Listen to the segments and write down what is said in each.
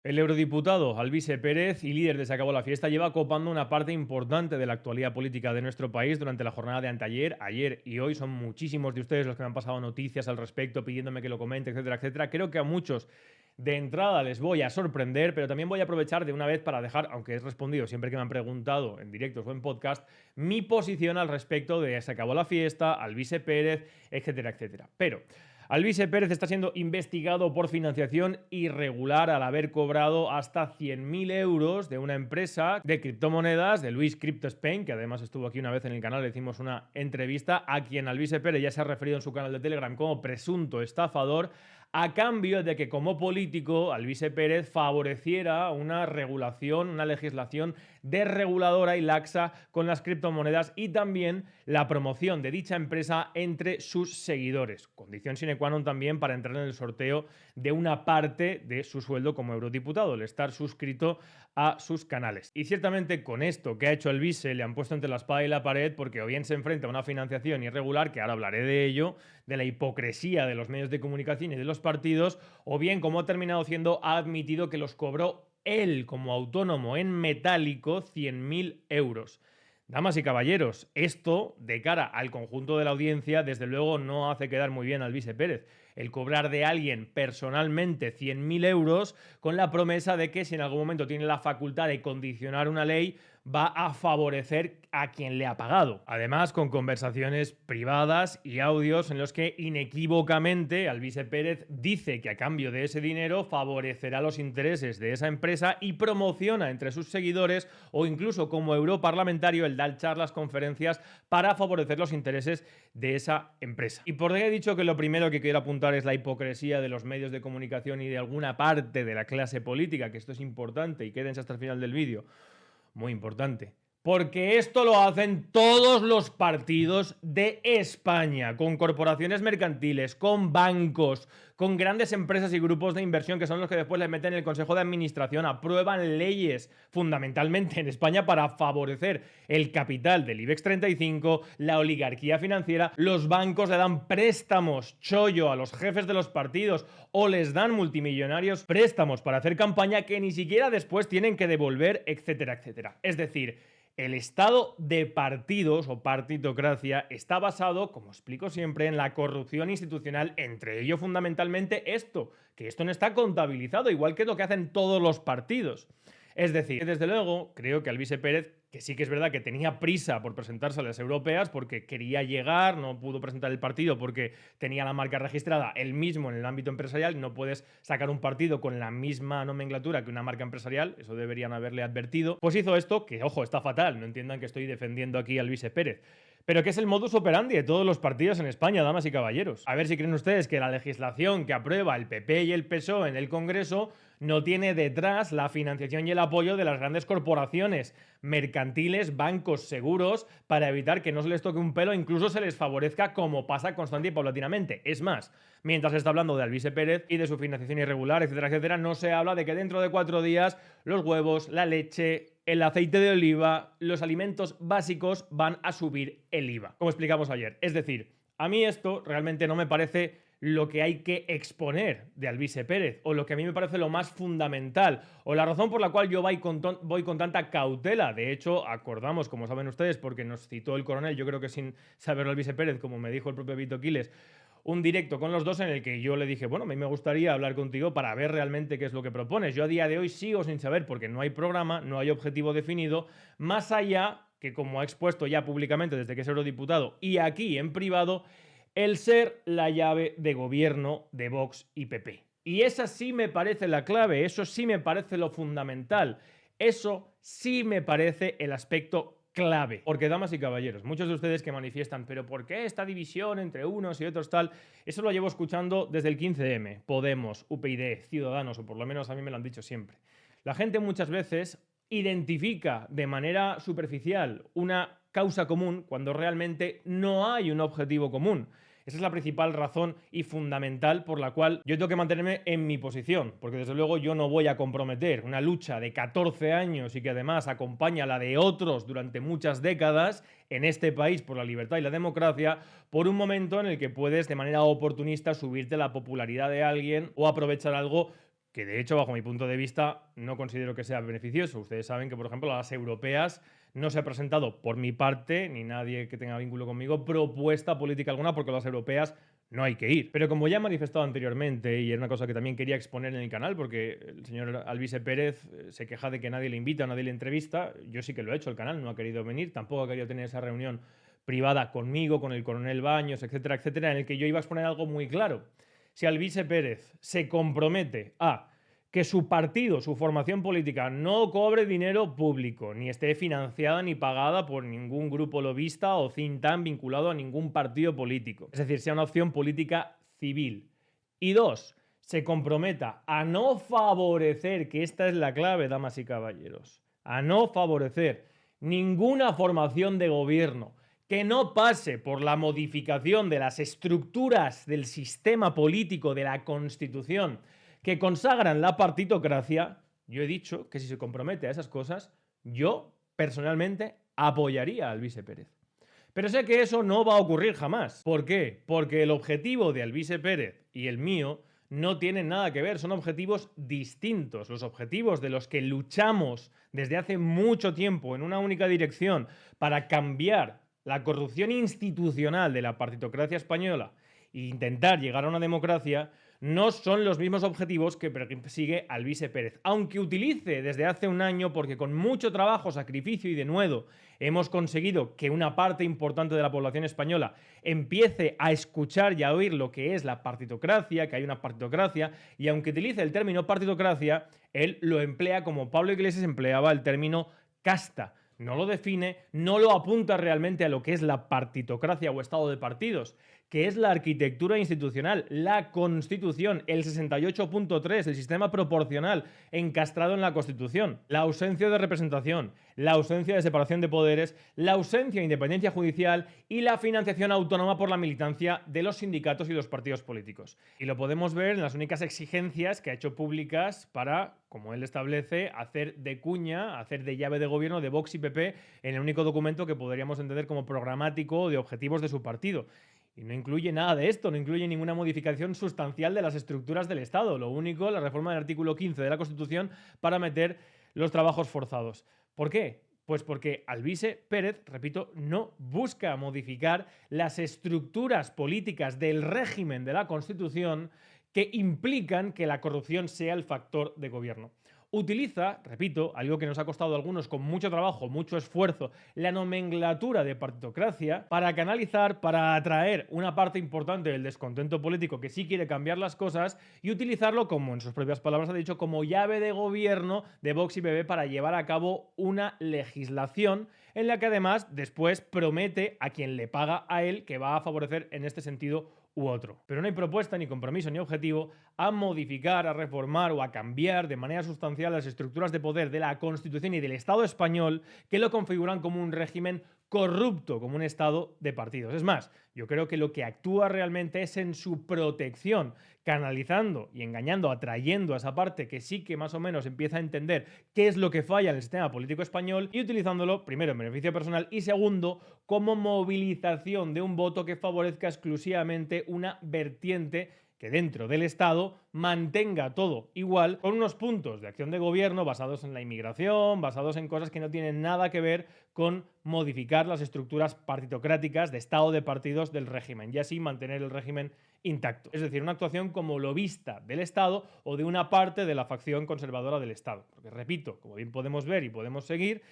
El eurodiputado Alvise Pérez y líder de Se acabó la fiesta lleva copando una parte importante de la actualidad política de nuestro país durante la jornada de anteayer, ayer y hoy. Son muchísimos de ustedes los que me han pasado noticias al respecto, pidiéndome que lo comente, etcétera, etcétera. Creo que a muchos de entrada les voy a sorprender, pero también voy a aprovechar de una vez para dejar, aunque he respondido siempre que me han preguntado en directos o en podcast, mi posición al respecto de Se acabó la fiesta, Alvise Pérez, etcétera, etcétera. Pero Alvise Pérez está siendo investigado por financiación irregular al haber cobrado hasta 100.000 euros de una empresa de criptomonedas, de Luis Crypto Spain, que además estuvo aquí una vez en el canal, le hicimos una entrevista, a quien Alvise Pérez ya se ha referido en su canal de Telegram como presunto estafador, a cambio de que como político Alvise Pérez favoreciera una regulación, una legislación desreguladora y laxa con las criptomonedas y también la promoción de dicha empresa entre sus seguidores. Condición sine qua non también para entrar en el sorteo de una parte de su sueldo como eurodiputado, el estar suscrito a sus canales. Y ciertamente con esto que ha hecho Alvise le han puesto entre la espada y la pared, porque o bien se enfrenta a una financiación irregular, que ahora hablaré de ello, de la hipocresía de los medios de comunicación y de los partidos, o bien, como ha terminado siendo, ha admitido que los cobró él como autónomo en metálico 100.000 euros. Damas y caballeros, esto, de cara al conjunto de la audiencia, desde luego no hace quedar muy bien a Alvise Pérez. El cobrar de alguien personalmente 100.000 euros con la promesa de que si en algún momento tiene la facultad de condicionar una ley, va a favorecer a quien le ha pagado. Además, con conversaciones privadas y audios en los que inequívocamente Alvise Pérez dice que a cambio de ese dinero favorecerá los intereses de esa empresa y promociona entre sus seguidores, o incluso como europarlamentario el dar charlas, conferencias para favorecer los intereses de esa empresa. Y por ahí he dicho que lo primero que quiero apuntar es la hipocresía de los medios de comunicación y de alguna parte de la clase política, que esto es importante y quédense hasta el final del vídeo. Muy importante. Porque esto lo hacen todos los partidos de España, con corporaciones mercantiles, con bancos, con grandes empresas y grupos de inversión que son los que después les meten en el Consejo de Administración, aprueban leyes fundamentalmente en España para favorecer el capital del IBEX 35, la oligarquía financiera. Los bancos le dan préstamos chollo a los jefes de los partidos o les dan multimillonarios préstamos para hacer campaña que ni siquiera después tienen que devolver, etcétera, etcétera. Es decir, el estado de partidos o partitocracia está basado, como explico siempre, en la corrupción institucional, entre ellos fundamentalmente esto, que esto no está contabilizado, igual que es lo que hacen todos los partidos. Es decir, desde luego, creo que Alvise Pérez, que sí que es verdad que tenía prisa por presentarse a las europeas porque quería llegar, no pudo presentar el partido porque tenía la marca registrada él mismo en el ámbito empresarial, no puedes sacar un partido con la misma nomenclatura que una marca empresarial, eso deberían haberle advertido. Pues hizo esto, que ojo, está fatal, no entiendan que estoy defendiendo aquí a Alvise Pérez, pero que es el modus operandi de todos los partidos en España, damas y caballeros. A ver si creen ustedes que la legislación que aprueba el PP y el PSOE en el Congreso no tiene detrás la financiación y el apoyo de las grandes corporaciones mercantiles, bancos, seguros, para evitar que no se les toque un pelo, incluso se les favorezca, como pasa constante y paulatinamente. Es más, mientras se está hablando de Alvise Pérez y de su financiación irregular, etcétera, etcétera, no se habla de que dentro de 4 días los huevos, la leche, el aceite de oliva, los alimentos básicos van a subir el IVA, como explicamos ayer. Es decir, a mí esto realmente no me parece lo que hay que exponer de Alvise Pérez, o lo que a mí me parece lo más fundamental, o la razón por la cual yo voy con tanta cautela. De hecho, acordamos, como saben ustedes, porque nos citó el coronel, yo creo que sin saberlo Alvise Pérez, como me dijo el propio Vito Quiles, un directo con los dos en el que yo le dije, bueno, a mí me gustaría hablar contigo para ver realmente qué es lo que propones. Yo a día de hoy sigo sin saber, porque no hay programa, no hay objetivo definido, más allá que, como ha expuesto ya públicamente desde que es eurodiputado y aquí en privado, el ser la llave de gobierno de Vox y PP. Y esa sí me parece la clave, eso sí me parece lo fundamental, eso sí me parece el aspecto clave. Porque, damas y caballeros, muchos de ustedes que manifiestan, pero ¿por qué esta división entre unos y otros tal? Eso lo llevo escuchando desde el 15M, Podemos, UPyD, Ciudadanos, o por lo menos a mí me lo han dicho siempre. La gente muchas veces identifica de manera superficial una causa común cuando realmente no hay un objetivo común. Esa es la principal razón y fundamental por la cual yo tengo que mantenerme en mi posición, porque desde luego yo no voy a comprometer una lucha de 14 años y que además acompaña la de otros durante muchas décadas en este país por la libertad y la democracia, por un momento en el que puedes de manera oportunista subirte la popularidad de alguien o aprovechar algo que de hecho, bajo mi punto de vista, no considero que sea beneficioso. Ustedes saben que, por ejemplo, a las europeas no se ha presentado por mi parte, ni nadie que tenga vínculo conmigo, propuesta política alguna, porque a las europeas no hay que ir. Pero como ya he manifestado anteriormente, y era una cosa que también quería exponer en el canal, porque el señor Alvise Pérez se queja de que nadie le invita, nadie le entrevista, yo sí que lo he hecho, el canal no ha querido venir, tampoco ha querido tener esa reunión privada conmigo, con el coronel Baños, etcétera, etcétera, en el que yo iba a exponer algo muy claro. Si Alvise Pérez se compromete a que su partido, su formación política, no cobre dinero público, ni esté financiada ni pagada por ningún grupo lobista o think tank vinculado a ningún partido político. Es decir, sea una opción política civil. Y dos, se comprometa a no favorecer, que esta es la clave, damas y caballeros, a no favorecer ninguna formación de gobierno que no pase por la modificación de las estructuras del sistema político de la Constitución que consagran la partitocracia. Yo he dicho que si se compromete a esas cosas, yo personalmente apoyaría a Alvise Pérez. Pero sé que eso no va a ocurrir jamás. ¿Por qué? Porque el objetivo de Alvise Pérez y el mío no tienen nada que ver, son objetivos distintos. Los objetivos de los que luchamos desde hace mucho tiempo en una única dirección para cambiar la corrupción institucional de la partitocracia española e intentar llegar a una democracia no son los mismos objetivos que persigue Alvise Pérez. Aunque utilice desde hace un año, porque con mucho trabajo, sacrificio y denuedo hemos conseguido que una parte importante de la población española empiece a escuchar y a oír lo que es la partitocracia, que hay una partitocracia, y aunque utilice el término partitocracia, él lo emplea como Pablo Iglesias empleaba el término casta. No lo define, no lo apunta realmente a lo que es la partitocracia o estado de partidos, que es la arquitectura institucional, la Constitución, el 68.3, el sistema proporcional encastrado en la Constitución, la ausencia de representación, la ausencia de separación de poderes, la ausencia de independencia judicial y la financiación autónoma por la militancia de los sindicatos y los partidos políticos. Y lo podemos ver en las únicas exigencias que ha hecho públicas para, como él establece, hacer de cuña, hacer de llave de gobierno de Vox y PP en el único documento que podríamos entender como programático de objetivos de su partido. Y no incluye nada de esto, no incluye ninguna modificación sustancial de las estructuras del Estado. Lo único, la reforma del artículo 15 de la Constitución para meter los trabajos forzados. ¿Por qué? Pues porque Alvise Pérez, repito, no busca modificar las estructuras políticas del régimen de la Constitución que implican que la corrupción sea el factor de gobierno. Utiliza, repito, algo que nos ha costado a algunos con mucho trabajo, mucho esfuerzo, la nomenclatura de partitocracia para canalizar, para atraer una parte importante del descontento político que sí quiere cambiar las cosas y utilizarlo, como en sus propias palabras ha dicho, como llave de gobierno de Vox y PP para llevar a cabo una legislación en la que además después promete a quien le paga a él que va a favorecer en este sentido u otro. Pero no hay propuesta, ni compromiso, ni objetivo a modificar, a reformar o a cambiar de manera sustancial las estructuras de poder de la Constitución y del Estado español que lo configuran como un régimen corrupto, como un Estado de partidos. Es más, yo creo que lo que actúa realmente es en su protección, canalizando y engañando, atrayendo a esa parte que sí que más o menos empieza a entender qué es lo que falla en el sistema político español y utilizándolo, primero, en beneficio personal y segundo, como movilización de un voto que favorezca exclusivamente una vertiente que dentro del Estado mantenga todo igual, con unos puntos de acción de gobierno basados en la inmigración, basados en cosas que no tienen nada que ver con modificar las estructuras partitocráticas de Estado de partidos del régimen y así mantener el régimen intacto. Es decir, una actuación como lobista del Estado o de una parte de la facción conservadora del Estado. Porque, repito, como bien podemos ver y podemos seguir,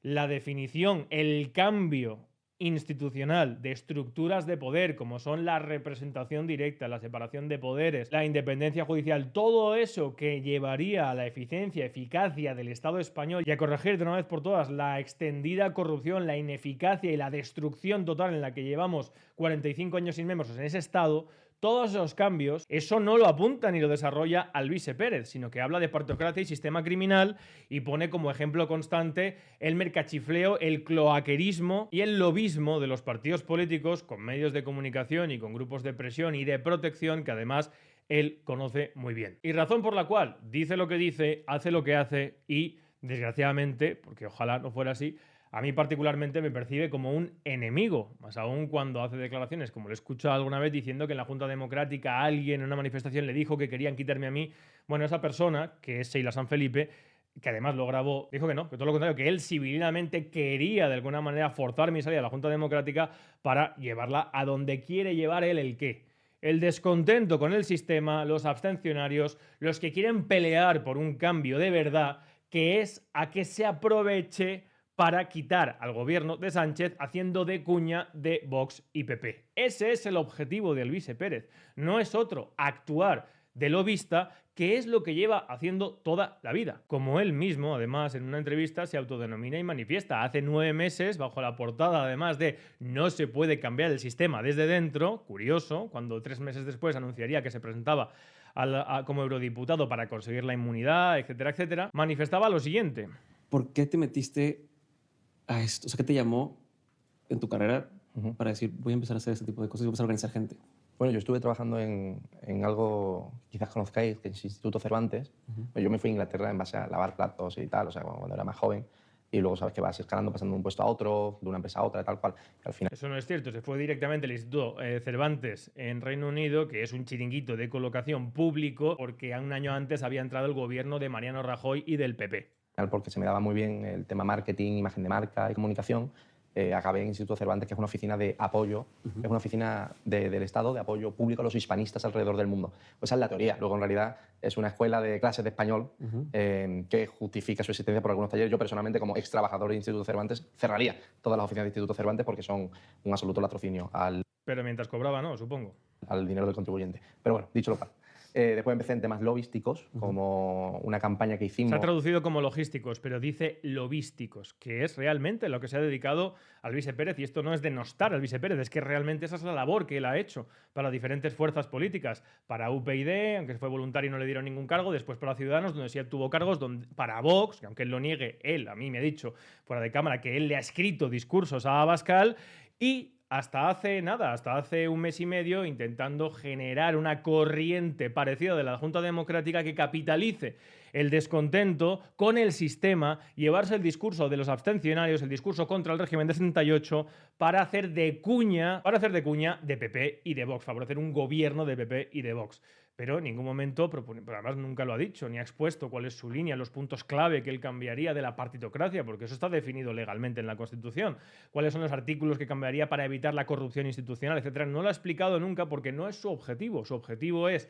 la definición, el cambio institucional de estructuras de poder como son la representación directa, la separación de poderes, la independencia judicial, todo eso que llevaría a la eficiencia, eficacia del Estado español y a corregir de una vez por todas la extendida corrupción, la ineficacia y la destrucción total en la que llevamos 45 años sin miembros en ese Estado. Todos esos cambios, eso no lo apunta ni lo desarrolla Alvise Pérez, sino que habla de partitocracia y sistema criminal y pone como ejemplo constante el mercachifleo, el cloaquerismo y el lobismo de los partidos políticos con medios de comunicación y con grupos de presión y de protección que además él conoce muy bien. Y razón por la cual dice lo que dice, hace lo que hace y, desgraciadamente, porque ojalá no fuera así, a mí particularmente me percibe como un enemigo, más aún cuando hace declaraciones, como lo he escuchado alguna vez, diciendo que en la Junta Democrática alguien en una manifestación le dijo que querían quitarme a mí. Bueno, esa persona, que es Sheila San Felipe, que además lo grabó, dijo que no, que todo lo contrario, que él civilinamente quería de alguna manera forzar mi salida a la Junta Democrática para llevarla a donde quiere llevar él el qué. El descontento con el sistema, los abstencionarios, los que quieren pelear por un cambio de verdad, que es a que se aproveche para quitar al gobierno de Sánchez haciendo de cuña de Vox y PP. Ese es el objetivo de Alvise Pérez. No es otro, actuar de lobista, que es lo que lleva haciendo toda la vida. Como él mismo, además, en una entrevista se autodenomina y manifiesta. Hace 9 meses, bajo la portada, además de no se puede cambiar el sistema desde dentro, curioso, cuando 3 meses después anunciaría que se presentaba como eurodiputado para conseguir la inmunidad, etcétera, etcétera, manifestaba lo siguiente. ¿Por qué te metiste a esto? O sea, ¿qué te llamó en tu carrera para decir, voy a empezar a hacer este tipo de cosas y voy a empezar a organizar gente? Bueno, yo estuve trabajando en algo, quizás conozcáis, que es Instituto Cervantes. Yo me fui a Inglaterra en base a lavar platos y tal, o sea, cuando era más joven. Y luego sabes que vas escalando, pasando de un puesto a otro, de una empresa a otra, tal cual. Al final... Eso no es cierto, se fue directamente al Instituto Cervantes en Reino Unido, que es un chiringuito de colocación público, porque un año antes había entrado el gobierno de Mariano Rajoy y del PP. Porque se me daba muy bien el tema marketing, imagen de marca y comunicación. Acabé en Instituto Cervantes, que es una oficina de apoyo, es una oficina del Estado de apoyo público a los hispanistas alrededor del mundo. Pues esa es la teoría. Luego, en realidad, es una escuela de clases de español que justifica su existencia por algunos talleres. Yo, personalmente, como ex trabajador de Instituto Cervantes, cerraría todas las oficinas de Instituto Cervantes porque son un absoluto latrocinio al... Pero mientras cobraba, no, supongo. Al dinero del contribuyente. Pero bueno, dicho lo cual. Después empecé en temas logísticos, como una campaña que hicimos... Se ha traducido como logísticos, pero dice lobísticos, que es realmente lo que se ha dedicado Alvise Pérez, y esto no es denostar a Alvise Pérez, es que realmente esa es la labor que él ha hecho para diferentes fuerzas políticas, para UPyD, aunque fue voluntario y no le dieron ningún cargo, después para Ciudadanos, donde sí obtuvo cargos, para Vox, que aunque él lo niegue, él a mí me ha dicho fuera de cámara que él le ha escrito discursos a Abascal, y hasta hace un mes y medio, intentando generar una corriente parecida de la Junta Democrática que capitalice el descontento con el sistema, llevarse el discurso de los abstencionarios, el discurso contra el régimen de 78, para hacer de cuña de PP y de Vox, favorecer un gobierno de PP y de Vox. Pero en ningún momento, pero además nunca lo ha dicho, ni ha expuesto cuál es su línea, los puntos clave que él cambiaría de la partitocracia, porque eso está definido legalmente en la Constitución. Cuáles son los artículos que cambiaría para evitar la corrupción institucional, etcétera. No lo ha explicado nunca porque no es su objetivo. Su objetivo es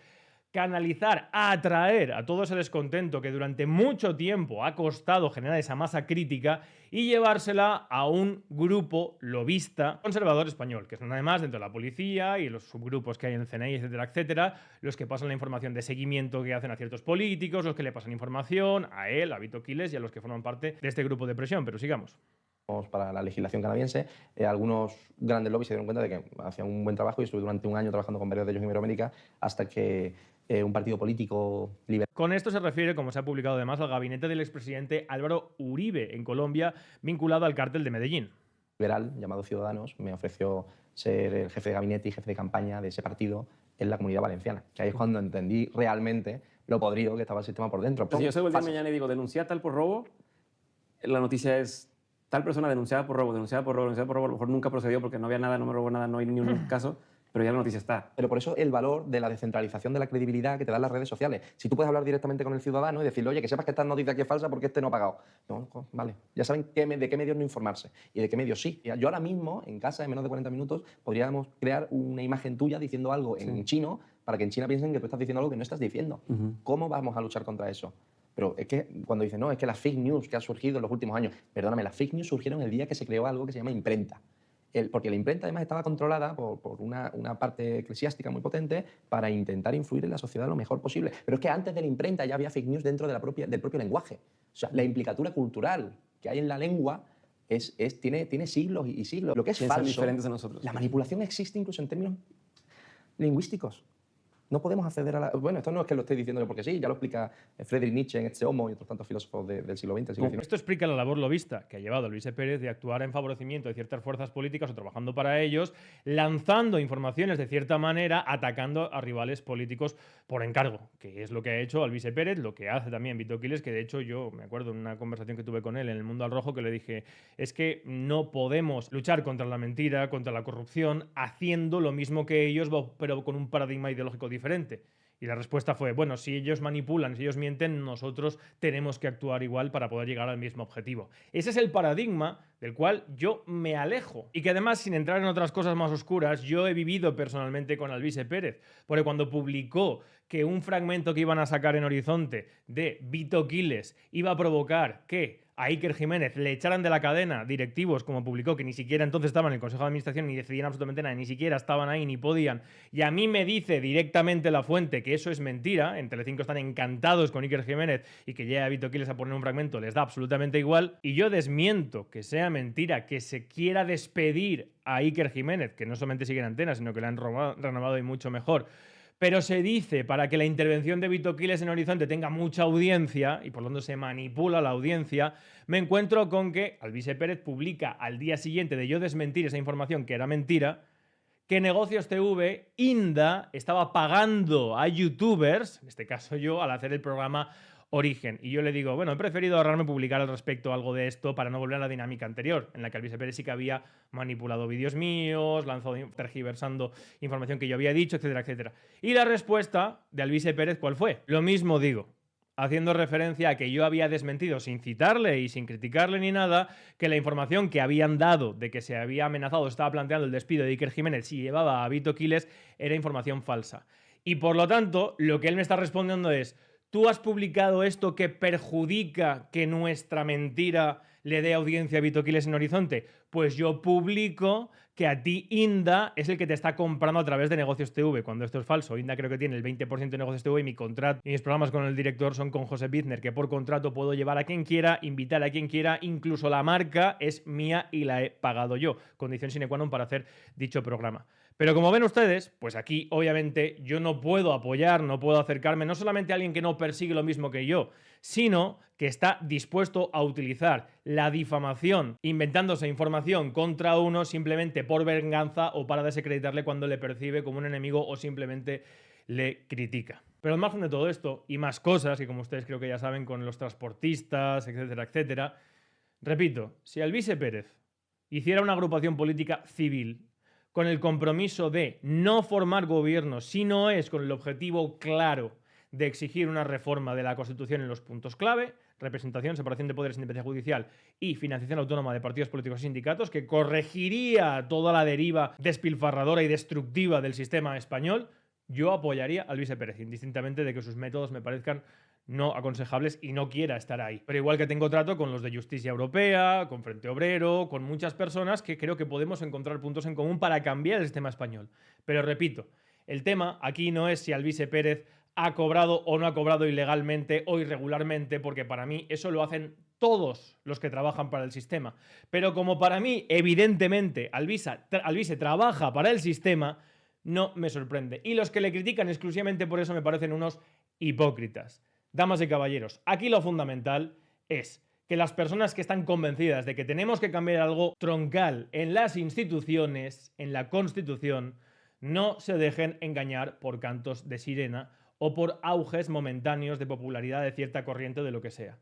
canalizar, atraer a todo ese descontento que durante mucho tiempo ha costado generar esa masa crítica y llevársela a un grupo lobista conservador español, que son además dentro de la policía y los subgrupos que hay en el CNI, etcétera, etcétera, los que pasan la información de seguimiento que hacen a ciertos políticos, los que le pasan información a él, a Vito Quiles y a los que forman parte de este grupo de presión. Pero sigamos. Para la legislación canadiense, algunos grandes lobbies se dieron cuenta de que hacían un buen trabajo y estuve durante un año trabajando con varios de ellos en Iberoamérica hasta que un partido político liberal. Con esto se refiere, como se ha publicado además, al gabinete del expresidente Álvaro Uribe en Colombia, vinculado al cártel de Medellín. Liberal, llamado Ciudadanos, me ofreció ser el jefe de gabinete y jefe de campaña de ese partido en la Comunidad Valenciana. Que ahí es cuando entendí realmente lo podrido que estaba el sistema por dentro. Si yo salgo el día de mañana y digo, denuncia tal por robo, la noticia es tal persona denunciada por robo, denunciada por robo, denunciada por robo. A lo mejor nunca procedió porque no había nada, no me robó nada, no hay ni un caso. Pero ya la noticia está. Pero por eso el valor de la descentralización de la credibilidad que te dan las redes sociales. Si tú puedes hablar directamente con el ciudadano y decirle, oye, que sepas que esta noticia aquí es falsa porque este no ha pagado. No, vale. Ya saben de qué medios no informarse y de qué medios sí. Yo ahora mismo, en casa, en menos de 40 minutos, podríamos crear una imagen tuya diciendo algo en chino para que en China piensen que tú estás diciendo algo que no estás diciendo. ¿Cómo vamos a luchar contra eso? Pero es que cuando dicen, no, es que las fake news que han surgido en los últimos años, perdóname, las fake news surgieron el día que se creó algo que se llama imprenta. Porque la imprenta además estaba controlada por una parte eclesiástica muy potente para intentar influir en la sociedad lo mejor posible. Pero es que antes de la imprenta ya había fake news dentro de del propio lenguaje. O sea, la implicatura cultural que hay en la lengua tiene siglos y siglos. Lo que es falso, diferentes a nosotros. La manipulación existe incluso en términos lingüísticos. No podemos acceder a la... Bueno, esto no es que lo esté diciendo yo porque sí, ya lo explica Friedrich Nietzsche en Este Homo y otros tantos filósofos del siglo XX, siglo XIX. Esto explica la labor lobista que ha llevado Luis E. Pérez de actuar en favorecimiento de ciertas fuerzas políticas o trabajando para ellos, lanzando informaciones de cierta manera, atacando a rivales políticos por encargo, que es lo que ha hecho Luis E. Pérez, lo que hace también Vito Quiles, que de hecho yo me acuerdo en una conversación que tuve con él en El Mundo al Rojo que le dije, es que no podemos luchar contra la mentira, contra la corrupción, haciendo lo mismo que ellos, pero con un paradigma ideológico diferente. Y la respuesta fue, bueno, si ellos manipulan, si ellos mienten, nosotros tenemos que actuar igual para poder llegar al mismo objetivo. Ese es el paradigma del cual yo me alejo. Y que además, sin entrar en otras cosas más oscuras, yo he vivido personalmente con Luis E. Pérez. Porque cuando publicó que un fragmento que iban a sacar en Horizonte de Vito Quiles iba a provocar que a Iker Jiménez le echaran de la cadena directivos, como publicó, que ni siquiera entonces estaban en el Consejo de Administración ni decidían absolutamente nada, ni siquiera estaban ahí ni podían, y a mí me dice directamente la fuente que eso es mentira, en Telecinco están encantados con Iker Jiménez y que llegue a Vito Quiles a poner un fragmento les da absolutamente igual, y yo desmiento que sea mentira, que se quiera despedir a Iker Jiménez, que no solamente sigue en Antena, sino que le han renovado y mucho mejor. Pero se dice para que la intervención de Vito Quiles en Horizonte tenga mucha audiencia y por lo tanto se manipula la audiencia, me encuentro con que Luis E. Pérez publica al día siguiente de yo desmentir esa información que era mentira, que Negocios TV, Inda, estaba pagando a youtubers, en este caso yo, al hacer el programa Origen. Y yo le digo, bueno, he preferido ahorrarme publicar al respecto algo de esto para no volver a la dinámica anterior, en la que Luis E. Pérez sí que había manipulado vídeos míos, lanzado, tergiversando información que yo había dicho, etcétera, etcétera. Y la respuesta de Luis E. Pérez, ¿cuál fue? Lo mismo digo, haciendo referencia a que yo había desmentido, sin citarle y sin criticarle ni nada, que la información que habían dado de que se había amenazado, estaba planteando el despido de Iker Jiménez si llevaba a Vito Quiles, era información falsa. Y por lo tanto, lo que él me está respondiendo es, ¿tú has publicado esto que perjudica que nuestra mentira le dé audiencia a Vito Quiles en Horizonte? Pues yo publico que a ti Inda es el que te está comprando a través de Negocios TV, cuando esto es falso. Inda creo que tiene el 20% de Negocios TV y mi contrato y mis programas con el director son con José Bizner, que por contrato puedo llevar a quien quiera, invitar a quien quiera, incluso la marca es mía y la he pagado yo, condición sine qua non para hacer dicho programa. Pero como ven ustedes, pues aquí obviamente yo no puedo apoyar, no puedo acercarme no solamente a alguien que no persigue lo mismo que yo, sino que está dispuesto a utilizar la difamación, inventándose información contra uno simplemente por venganza o para desacreditarle cuando le percibe como un enemigo o simplemente le critica. Pero al margen de todo esto y más cosas, que como ustedes creo que ya saben con los transportistas, etcétera, etcétera, repito, si Luis E. Pérez hiciera una agrupación política civil con el compromiso de no formar gobierno, si no es con el objetivo claro de exigir una reforma de la Constitución en los puntos clave, representación, separación de poderes, independencia judicial y financiación autónoma de partidos políticos y sindicatos, que corregiría toda la deriva despilfarradora y destructiva del sistema español, yo apoyaría a Luis E. Pérez, indistintamente de que sus métodos me parezcan no aconsejables y no quiera estar ahí. Pero igual que tengo trato con los de Justicia Europea, con Frente Obrero, con muchas personas que creo que podemos encontrar puntos en común para cambiar el sistema español. Pero repito, el tema aquí no es si Luis E. Pérez ha cobrado o no ha cobrado ilegalmente o irregularmente, porque para mí eso lo hacen todos los que trabajan para el sistema. Pero como para mí, evidentemente, Alvise trabaja para el sistema, no me sorprende. Y los que le critican exclusivamente por eso me parecen unos hipócritas. Damas y caballeros, aquí lo fundamental es que las personas que están convencidas de que tenemos que cambiar algo troncal en las instituciones, en la Constitución, no se dejen engañar por cantos de sirena o por auges momentáneos de popularidad de cierta corriente de lo que sea.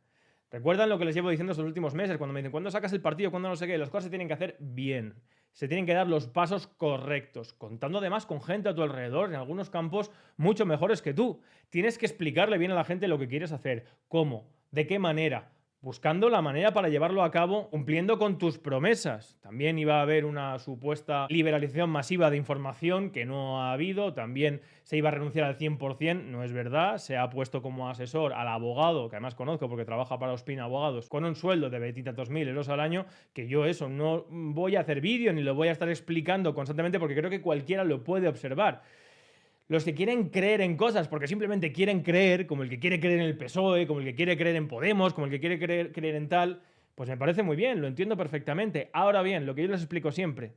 ¿Recuerdan lo que les llevo diciendo estos últimos meses? Cuando me dicen, ¿cuándo sacas el partido? ¿Cuándo no sé qué? Las cosas se tienen que hacer bien. Se tienen que dar los pasos correctos, contando además con gente a tu alrededor, en algunos campos mucho mejores que tú. Tienes que explicarle bien a la gente lo que quieres hacer, cómo, de qué manera, buscando la manera para llevarlo a cabo, cumpliendo con tus promesas. También iba a haber una supuesta liberalización masiva de información que no ha habido, también se iba a renunciar al 100%, no es verdad, se ha puesto como asesor al abogado, que además conozco porque trabaja para Ospina Abogados, con un sueldo de 20 y tantos mil euros al año, que yo eso no voy a hacer vídeo ni lo voy a estar explicando constantemente porque creo que cualquiera lo puede observar. Los que quieren creer en cosas porque simplemente quieren creer, como el que quiere creer en el PSOE, como el que quiere creer en Podemos, como el que quiere creer en tal, pues me parece muy bien, lo entiendo perfectamente. Ahora bien, lo que yo les explico siempre,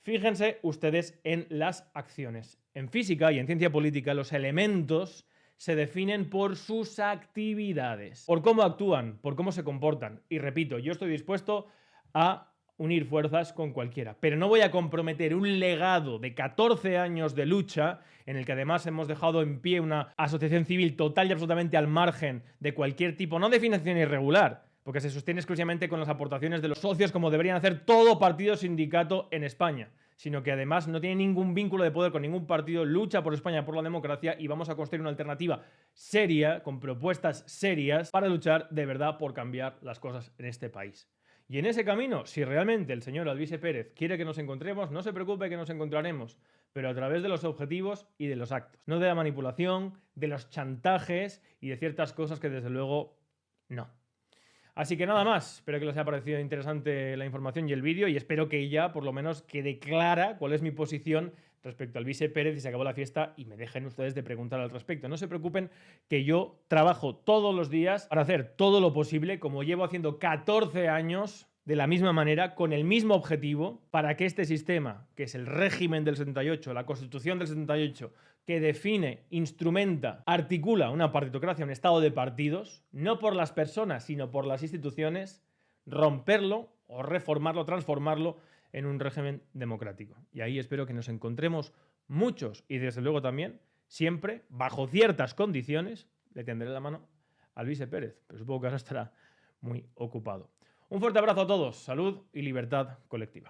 Fíjense ustedes en las acciones. En física y en ciencia política, los elementos se definen por sus actividades, por cómo actúan, por cómo se comportan. Y repito, yo estoy dispuesto a unir fuerzas con cualquiera, pero no voy a comprometer un legado de 14 años de lucha, en el que además hemos dejado en pie una asociación civil total y absolutamente al margen de cualquier tipo, no de financiación irregular, porque se sostiene exclusivamente con las aportaciones de los socios, como deberían hacer todo partido sindicato en España, sino que además no tiene ningún vínculo de poder con ningún partido, lucha por España, por la democracia, y vamos a construir una alternativa seria, con propuestas serias, para luchar de verdad por cambiar las cosas en este país. Y en ese camino, si realmente el señor Alvise Pérez quiere que nos encontremos, no se preocupe que nos encontraremos, pero a través de los objetivos y de los actos, no de la manipulación, de los chantajes y de ciertas cosas que desde luego no. Así que nada más, espero que les haya parecido interesante la información y el vídeo, y espero que ya por lo menos quede clara cuál es mi posición respecto al Alvise Pérez y se acabó la fiesta, y me dejen ustedes de preguntar al respecto. No se preocupen que yo trabajo todos los días para hacer todo lo posible, como llevo haciendo 14 años, de la misma manera, con el mismo objetivo, para que este sistema, que es el régimen del 78, la Constitución del 78, que define, instrumenta, articula una partitocracia, un estado de partidos, no por las personas, sino por las instituciones, romperlo o reformarlo, transformarlo en un régimen democrático. Y ahí espero que nos encontremos muchos, y desde luego también, siempre, bajo ciertas condiciones, le tendré la mano a Alvise Pérez, pero supongo que ahora estará muy ocupado. Un fuerte abrazo a todos, salud y libertad colectiva.